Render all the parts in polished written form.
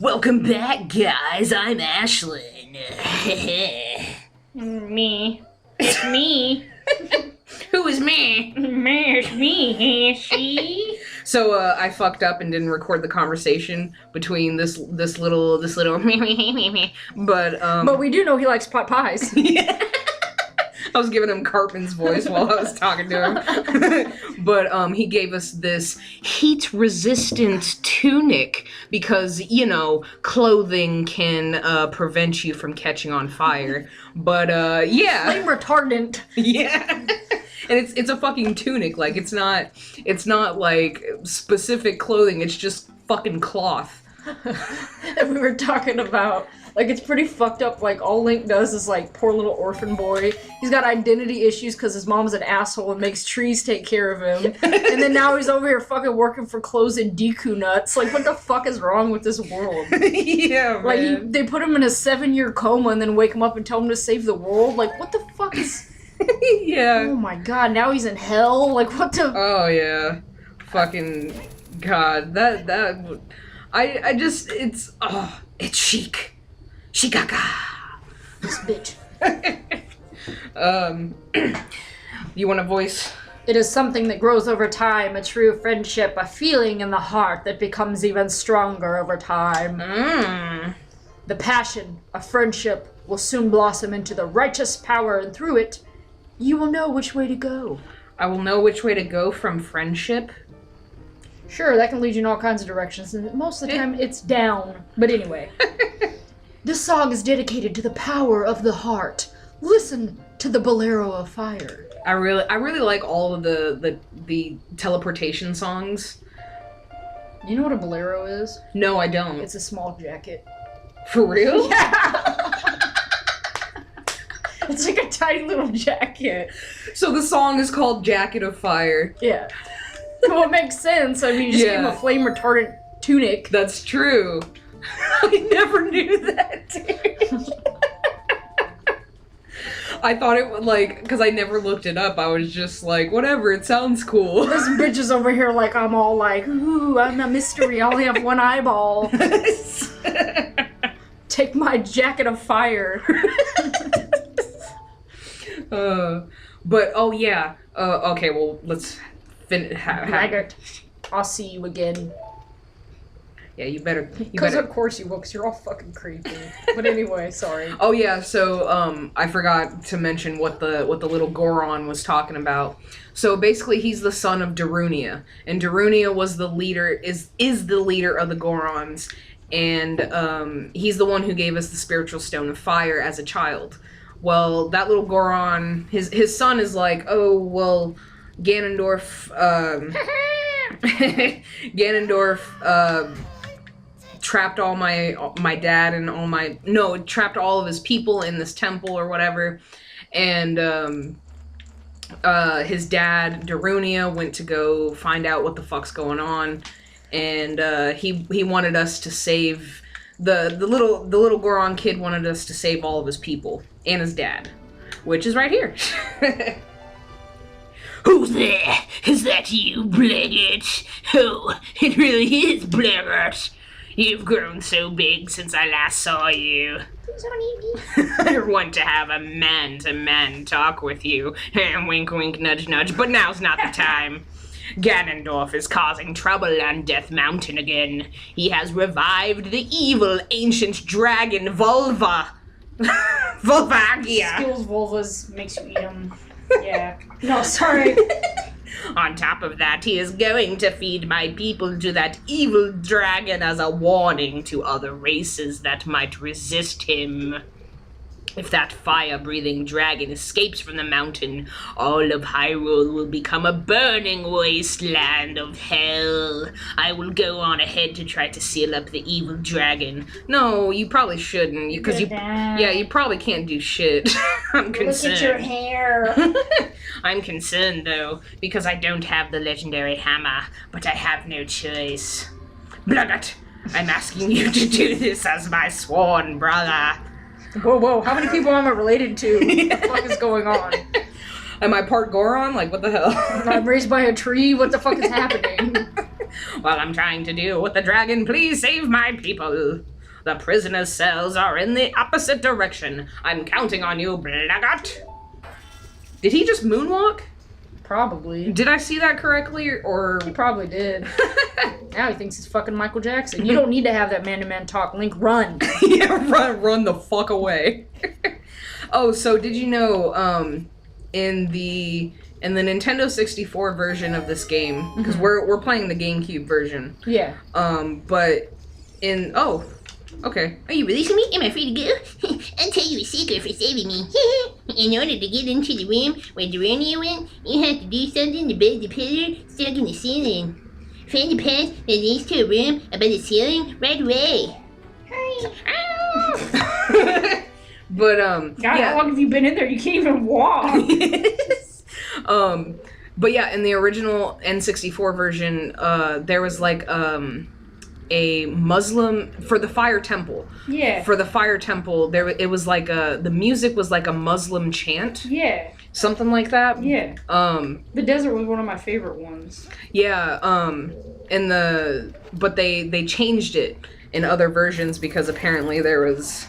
Welcome back, guys. I'm Ashlyn. Me. It's me. Who is me? Me, it's me. She. So I fucked up and didn't record the conversation between this little But we do know he likes pot pies. Yeah. I was giving him Cartman's voice while I was talking to him. But he gave us this heat-resistant tunic because, you know, clothing can prevent you from catching on fire. But, yeah. Flame retardant. Yeah. And it's a fucking tunic. Like, it's not like specific clothing. It's just fucking cloth. And we were talking about, like, it's pretty fucked up. Like, all Link does is, like, poor little orphan boy. He's got identity issues because his mom's an asshole and makes trees take care of him. And then now he's over here fucking working for clothes and Deku nuts. Like, what the fuck is wrong with this world? Yeah, man. Like, they put him in a 7-year coma and then wake him up and tell him to save the world. Like, what the fuck is... Yeah. Oh my god, now he's in hell? Like, what the... Oh, yeah. Fucking... God, I just, it's Sheik. Shikaka. This bitch. You want a voice? It is something that grows over time, a true friendship, a feeling in the heart that becomes even stronger over time. The passion of friendship will soon blossom into the righteous power, and through it, you will know which way to go. I will know which way to go from friendship. Sure, that can lead you in all kinds of directions, and most of the time it's down. But anyway. This song is dedicated to the power of the heart. Listen to the Bolero of fire. I really like all of the teleportation songs. You know what a Bolero is? No, I don't. It's a small jacket. For real? Yeah! It's like a tiny little jacket. So the song is called Jacket of Fire. Yeah. Well, it makes sense. I mean, you just gave him a flame retardant tunic. That's true. I never knew that, dude. I thought it would, like, because I never looked it up. I was just like, whatever, it sounds cool. This bitch is over here like, I'm all like, ooh, I'm a mystery. I only have one eyeball. Take my jacket of fire. But, oh yeah. Okay, well, let's finish. Braggart. I'll see you again. Yeah, you better. Because of course you will, because you're all fucking creepy. But anyway, sorry. Oh yeah, so I forgot to mention what the little Goron was talking about. So basically, he's the son of Darunia, and Darunia was the leader, is the leader of the Gorons, and he's the one who gave us the spiritual stone of fire as a child. Well, that little Goron, his son is like, oh well, Ganondorf trapped all my dad and trapped all of his people in this temple or whatever, and his dad Darunia went to go find out what the fuck's going on, and he wanted us to save the little Goron kid wanted us to save all of his people and his dad, which is right here. Who's there? Is that you, Blaggart? Oh, it really is Blaggart. You've grown so big since I last saw you. Please don't eat me. I want to have a man-to-man talk with you. Wink, wink, nudge, nudge, but now's not the time. Ganondorf is causing trouble on Death Mountain again. He has revived the evil ancient dragon Volva. Volvagia. Skills vulvas makes you eat them. Yeah. No, sorry. On top of that, he is going to feed my people to that evil dragon as a warning to other races that might resist him. If that fire-breathing dragon escapes from the mountain, all of Hyrule will become a burning wasteland of hell. I will go on ahead to try to seal up the evil dragon. No, you probably shouldn't, because you probably can't do shit. I'm concerned. Look at your hair. I'm concerned, though, because I don't have the legendary hammer, but I have no choice. Blaggart, I'm asking you to do this as my sworn brother. Whoa, how many people am I related to? What the fuck is going on? Am I part Goron? Like, what the hell? I'm raised by a tree? What the fuck is happening? While I'm trying to deal with the dragon, please save my people. The prisoner's cells are in the opposite direction. I'm counting on you, Blaggart. Did he just moonwalk? Probably. Did I see that correctly, or... He probably did. Now he thinks he's fucking Michael Jackson. You don't need to have that man-to-man talk. Link, run. Yeah, run the fuck away. Oh, so did you know, in the Nintendo 64 version of this game, because we're playing the GameCube version. Yeah. But in... Oh, okay. Are you releasing me? Am I free to go? I'll tell you a secret for saving me. In order to get into the room where Durania went, you have to do something to break the pillar stuck in the ceiling. Find the path that leads to a room above the ceiling right away. Hurry! But, God, how long have you been in there? You can't even walk. But yeah, in the original N64 version, there was like, a Muslim for the Fire Temple. Yeah. For the Fire Temple, it was like the music was like a Muslim chant. Yeah. Something like that. Yeah. The desert was one of my favorite ones. Yeah. But they changed it in other versions because apparently there was,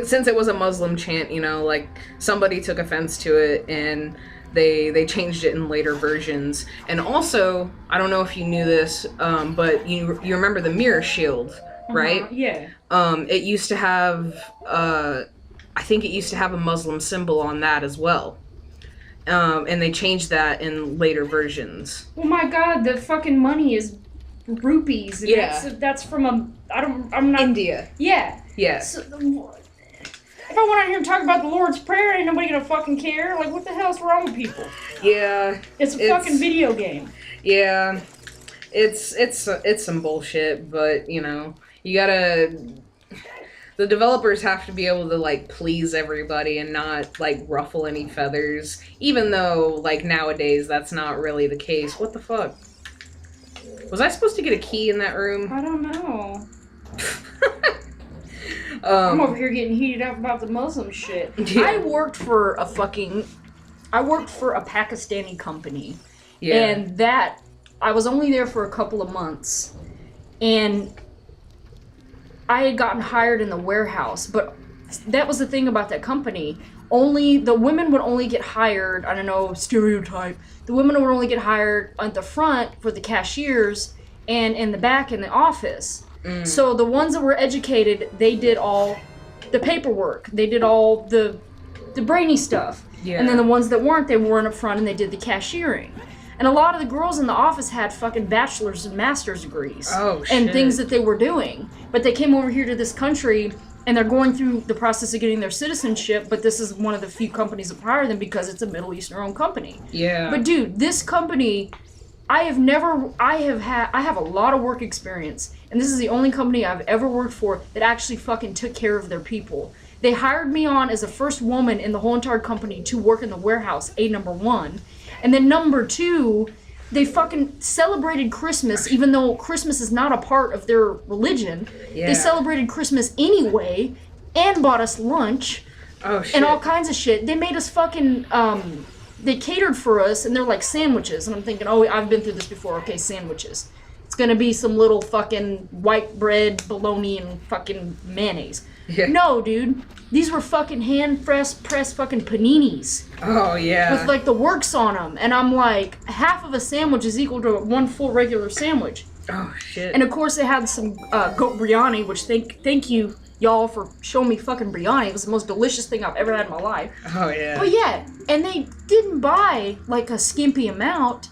since it was a Muslim chant, you know, like somebody took offense to it and they changed it in later versions. And also, I don't know if you knew this, but you remember the mirror shield, right? Yeah. It used to have, I think it used to have a Muslim symbol on that as well. And they changed that in later versions. Oh my God, the fucking money is rupees. And Yeah. that's from I'm not... India. Yeah. Yeah. So, if I went out here and talk about the Lord's Prayer, ain't nobody gonna fucking care. Like, what the hell's wrong with people? Yeah. It's a fucking video game. Yeah. It's some bullshit, but, you know, you gotta... The developers have to be able to, like, please everybody and not, like, ruffle any feathers. Even though, like, nowadays that's not really the case. What the fuck? Was I supposed to get a key in that room? I don't know. I'm over here getting heated up about the Muslim shit. Yeah. I worked for a Pakistani company. Yeah. And I was only there for a couple of months. And I had gotten hired in the warehouse, but that was the thing about that company. The women would only get hired, I don't know, stereotype. The women would only get hired at the front for the cashiers and in the back in the office. So the ones that were educated, they did all the paperwork. They did all the brainy stuff. Yeah. And then the ones that weren't, they weren't up front and they did the cashiering. And a lot of the girls in the office had fucking bachelor's and master's degrees. Oh, shit. And things that they were doing. But they came over here to this country and they're going through the process of getting their citizenship, but this is one of the few companies that hire them because it's a Middle Eastern-owned company. Yeah. But dude, this company... I have a lot of work experience, and this is the only company I've ever worked for that actually fucking took care of their people. They hired me on as the first woman in the whole entire company to work in the warehouse, number 1. And then number 2, they fucking celebrated Christmas, even though Christmas is not a part of their religion. Yeah. They celebrated Christmas anyway, and bought us lunch, Oh, shit. and all kinds of shit. They made us fucking, they catered for us, and they're like sandwiches. And I'm thinking, oh, I've been through this before. Okay, sandwiches. It's gonna be some little fucking white bread, bologna, and fucking mayonnaise. Yeah. No, dude. These were fucking hand-pressed fucking paninis. Oh, yeah. With, like, the works on them. And I'm like, half of a sandwich is equal to one full regular sandwich. Oh, shit. And, of course, they had some goat biryani, which thank you, y'all, for showing me fucking biryani. It was the most delicious thing I've ever had in my life. Oh, yeah. But yeah, and they didn't buy, like, a skimpy amount.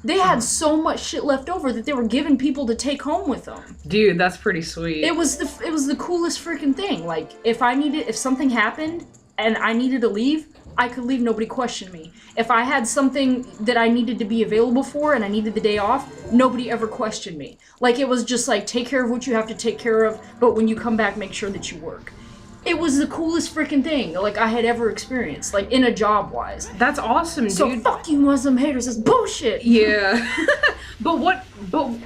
They had so much shit left over that they were giving people to take home with them. Dude, that's pretty sweet. It was the coolest freaking thing. Like, if something happened and I needed to leave, I could leave, nobody questioned me. If I had something that I needed to be available for and I needed the day off, nobody ever questioned me. Like, it was just like, take care of what you have to take care of, but when you come back, make sure that you work. It was the coolest freaking thing, like, I had ever experienced, like, in a job-wise. That's awesome, dude. So, fuck you Muslim haters, it's bullshit! Yeah. But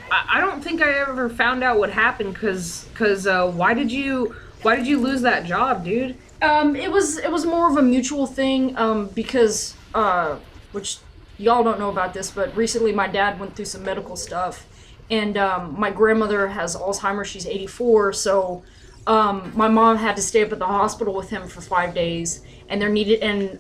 I don't think I ever found out what happened, cause why did you lose that job, dude? It was more of a mutual thing, because, which y'all don't know about this, but recently my dad went through some medical stuff, and my grandmother has Alzheimer's. She's 84, so my mom had to stay up at the hospital with him for 5 days, and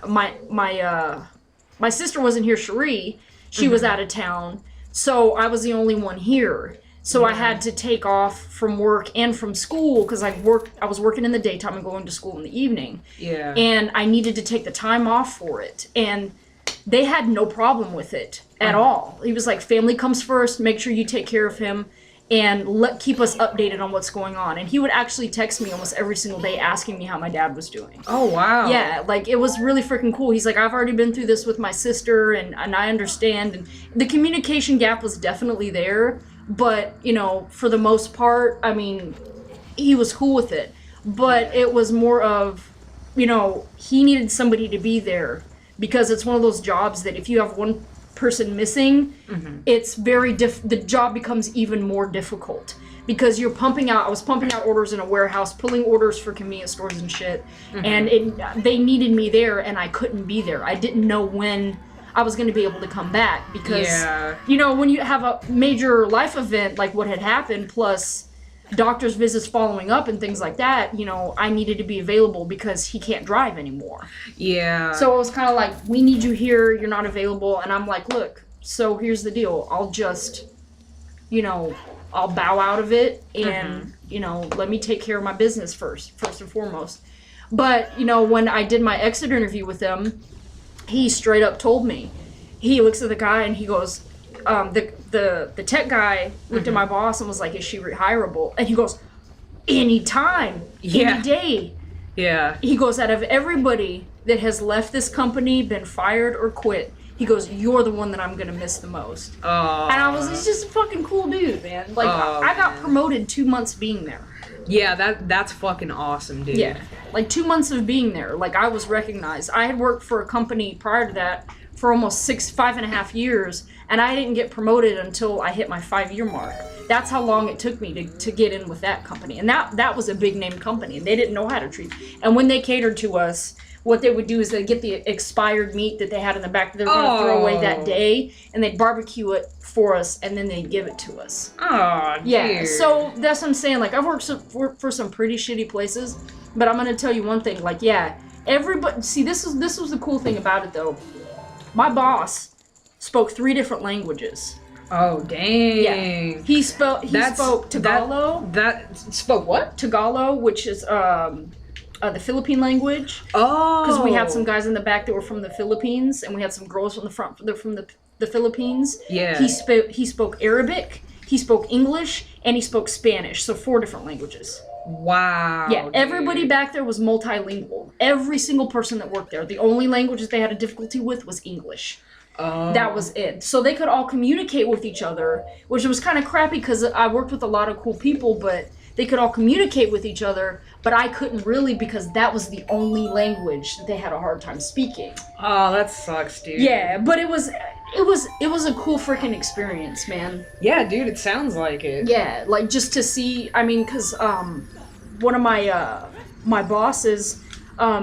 my sister wasn't here, Cherie. She was out of town, so I was the only one here. So I had to take off from work and from school because I was working in the daytime and going to school in the evening. Yeah. And I needed to take the time off for it. And they had no problem with it at all. He was like, family comes first, make sure you take care of him and keep us updated on what's going on. And he would actually text me almost every single day asking me how my dad was doing. Oh, wow. Yeah, like, it was really freaking cool. He's like, I've already been through this with my sister, and I understand. And the communication gap was definitely there. But, you know, for the most part, I mean, he was cool with it. But it was more of, you know, he needed somebody to be there. Because it's one of those jobs that if you have one person missing, it's very the job becomes even more difficult. Because I was pumping out orders in a warehouse, pulling orders for convenience stores and shit. And they needed me there, and I couldn't be there. I didn't know when I was going to be able to come back because, you know, when you have a major life event like what had happened, plus doctor's visits following up and things like that, you know, I needed to be available because he can't drive anymore. Yeah. So it was kind of like, we need you here, you're not available. And I'm like, look, so here's the deal. I'll just, you know, I'll bow out of it and, you know, let me take care of my business first and foremost. But, you know, when I did my exit interview with them, he straight up told me. He looks at the guy and he goes, the tech guy looked at my boss and was like, is she rehireable? And he goes, anytime, any day. Yeah. He goes, out of everybody that has left this company, been fired or quit, he goes, you're the one that I'm going to miss the most. Oh. And he's just a fucking cool dude, man. Like, I got promoted 2 months being there. Yeah, that's fucking awesome, dude. Yeah. Like, 2 months of being there, like, I was recognized. I had worked for a company prior to that for almost 5.5 years, and I didn't get promoted until I hit my 5-year mark. That's how long it took me to get in with that company. And that was a big name company, and they didn't know how to treat. And when they catered to us, what they would do is they'd get the expired meat that they had in the back that they were going to throw away that day, and they'd barbecue it for us, and then they'd give it to us. Oh, yeah. dear. So that's what I'm saying. Like, I've worked for some pretty shitty places, but I'm going to tell you one thing. Like, yeah, everybody. See, this was the cool thing about it, though. My boss spoke 3 different languages. Oh, dang. Yeah. He spoke Tagalog. That spoke what? Tagalog, which is the Philippine language. Oh. Because we had some guys in the back that were from the Philippines, and we had some girls from the front. They're from the Philippines. Yeah. He spoke Arabic. He spoke English, and he spoke Spanish. So 4 different languages. Wow. Yeah, dude. everybody back there was multilingual. Every single person that worked there. The only languages they had a difficulty with was English. Oh. That was it. So they could all communicate with each other, which was kind of crappy because I worked with a lot of cool people, but they could all communicate with each other, but I couldn't really because that was the only language that they had a hard time speaking. Oh, that sucks, dude. Yeah, but it was a cool freaking experience, man. Yeah, dude, it sounds like it. Yeah, like just to see, I mean, because one of my bosses,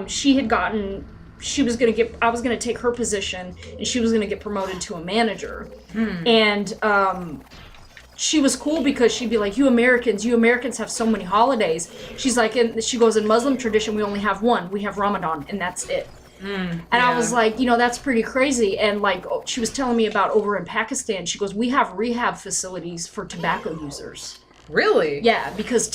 she had gotten, I was gonna take her position, and she was gonna get promoted to a manager. And she was cool because she'd be like, you Americans have so many holidays. She's like, she goes, in Muslim tradition, we only have one. We have Ramadan, and that's it. And I was like, you know, that's pretty crazy. And like, she was telling me about over in Pakistan, she goes, we have rehab facilities for tobacco users. Really? Yeah, because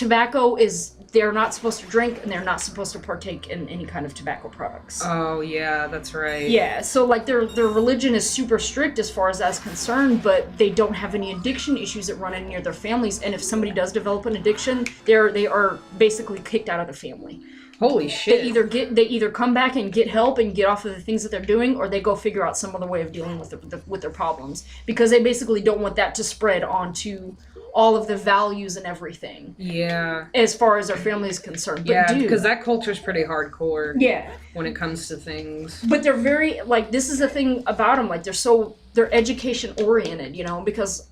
they're not supposed to drink, and they're not supposed to partake in any kind of tobacco products. Oh, yeah, that's right. Yeah, so like their religion is super strict as far as that's concerned, but they don't have any addiction issues that run in near their families. And if somebody does develop an addiction, they are basically kicked out of the family. Holy shit. They either come back and get help and get off of the things that they're doing, or they go figure out some other way of dealing with their problems, because they basically don't want that to spread onto all of the values and everything. Yeah. As far as our family is concerned. But yeah, because that culture's pretty hardcore. Yeah. When it comes to things. But they're very, like, this is the thing about them, like, they're education oriented, you know, because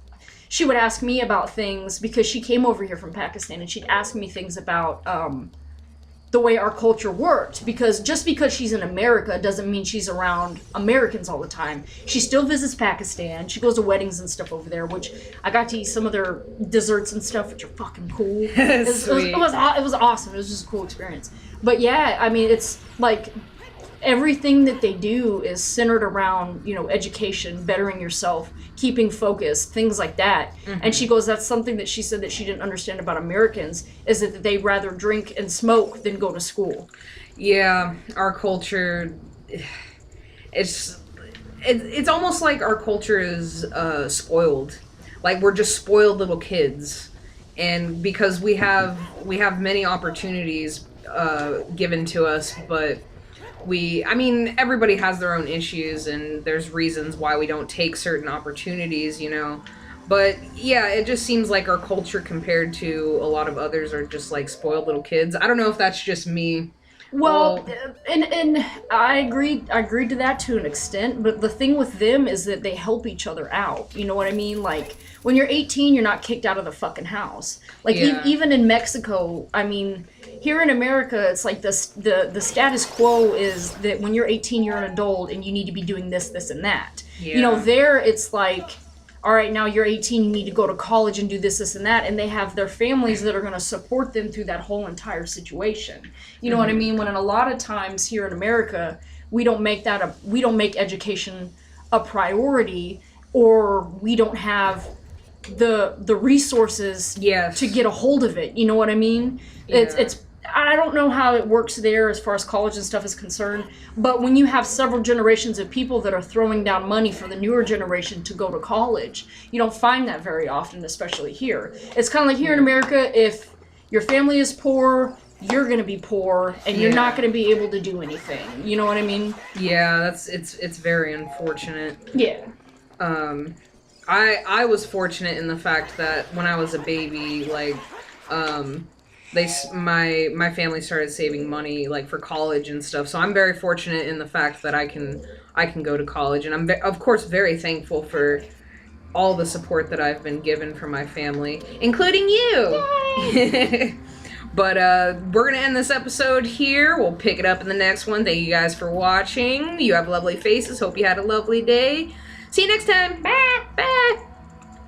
she would ask me about things, because she came over here from Pakistan, and she'd ask me things about, the way our culture worked, because just because she's in America doesn't mean she's around Americans all the time. She still visits Pakistan. She goes to weddings and stuff over there, which I got to eat some of their desserts and stuff, which are fucking cool. It was awesome. It was just a cool experience. But yeah, I mean, it's like everything that they do is centered around, you know, education, bettering yourself, keeping focused, things like that. Mm-hmm. And she goes, that's something that she said that she didn't understand about Americans, is that they rather drink and smoke than go to school. Yeah, our culture, it's almost like our culture is spoiled. Like, we're just spoiled little kids. And because we have many opportunities given to us, but everybody has their own issues, and there's reasons why we don't take certain opportunities, you know. But yeah, it just seems like our culture compared to a lot of others are just like spoiled little kids. I don't know if that's just me. Well, and I agreed to that to an extent, but the thing with them is that they help each other out. You know what I mean? Like, when you're 18, you're not kicked out of the fucking house. Like, even in Mexico, I mean, here in America, it's like the status quo is that when you're 18, you're an adult, and you need to be doing this, this, and that. Yeah. You know, there, it's like, all right, now you're 18, you need to go to college and do this, this, and that, and they have their families that are going to support them through that whole entire situation. You know what I mean? When in a lot of times here in America, we don't make education a priority, or we don't have the resources to get a hold of it. You know what I mean? Yeah. It's I don't know how it works there as far as college and stuff is concerned, but when you have several generations of people that are throwing down money for the newer generation to go to college, you don't find that very often, especially here. It's kind of like here in America, if your family is poor, you're going to be poor, and you're not going to be able to do anything. You know what I mean? Yeah, it's very unfortunate. Yeah. I was fortunate in the fact that when I was a baby, like, my family started saving money, like, for college and stuff. So I'm very fortunate in the fact that I can go to college, and I'm of course very thankful for all the support that I've been given from my family, including you. But we're gonna end this episode here. We'll pick it up in the next one. Thank you guys for watching. You have lovely faces. Hope you had a lovely day. See you next time. Bye.